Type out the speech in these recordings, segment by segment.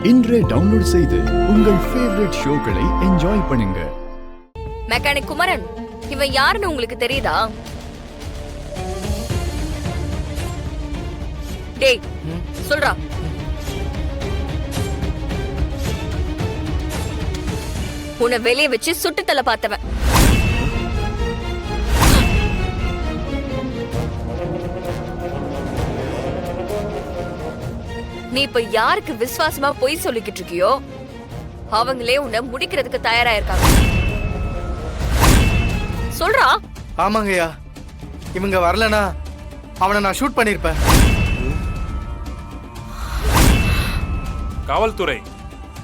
இன்றே டவுன்லோட் செய்து உங்கள் ஃபேவரட் ஷோக்களை என்ஜாய் பண்ணுங்க. மெக்கானிக் குமரன், இவன் யாருன்னு உங்களுக்கு தெரியுதா? டேய் சொல்றா. உன்னை வெளியே வச்சு சுட்டுத்தல பார்த்தவன். நீ இப்ப யாருக்கு விசுவாசமா பொய் சொல்லிக்கிட்டு இருக்கியோ அவங்களே உன்னை முடிக்கிறதுக்கு தயாரா இருக்காங்க. சொல்றா. ஆமாங்கய்யா, இவங்க வரலனா அவனை நான் ஷூட் பண்ணிருப்பேன். காவல்துறை,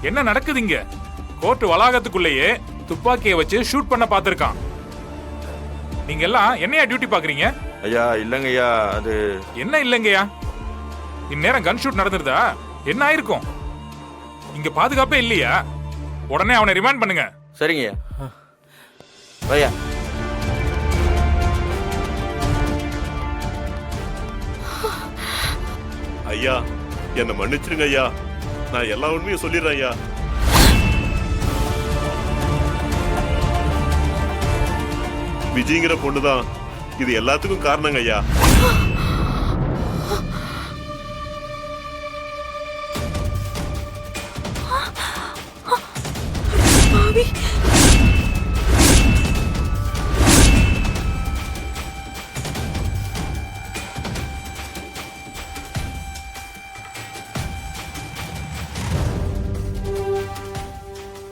என்ன நடக்குது இங்க? கோர்ட் வளாகத்துக்குள்ளேயே துப்பாக்கியை வச்சு ஷூட் பண்ண பார்த்திருக்கான். நீங்க எல்லாம் என்னையா டியூட்டி பாக்குறீங்க? ஐயா இல்லங்கய்யா, அது என்ன இல்லங்கய்யா? இந்நேரம் கன் ஷூட் நடந்துருதா? என்ன ஆயிருக்கும்? இங்க பாதுகாப்பே இல்லையா? உடனே அவனை ரிமாண்ட் பண்ணுங்க. சரிங்கய்யா. ஐயா ஐயா என்ன மன்னிச்சிருங்க ஐயா, நான் எல்லா உண்மையும் சொல்லிடுறேன் ஐயா. விஜய்ங்கிற பொண்ணுதான் இது எல்லாத்துக்கும் காரணங்க ஐயா.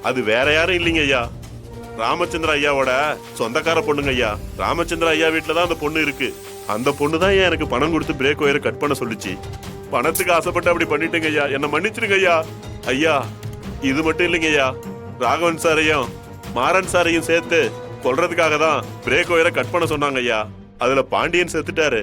அது வேற யாரும் இல்லைங்க ஐயா, ராமச்சந்திர ஐயாவோட சொந்தக்கார பொண்ணுங்க ஐயா. ராமச்சந்திர ஐயா வீட்டுல தான் அந்த பொண்ணு இருக்கு. அந்த பொண்ணு தான் எனக்கு பணம் கொடுத்து பிரேக் ஒயரை கட் பண்ண சொல்லிச்சு. பணத்துக்கு ஆசைப்பட்டு அப்படி பண்ணிட்டுங்க ஐயா, என்ன மன்னிச்சிருங்க ஐயா. ஐயா இது மட்டும் இல்லைங்க ஐயா, ராகவன் சாரையும் மாறன் சாரையும் சேர்த்து கொல்றதுக்காக தான் பிரேக் ஒயரை கட் பண்ண சொன்னாங்க ஐயா. அதுல பாண்டியன் செத்துட்டாரு.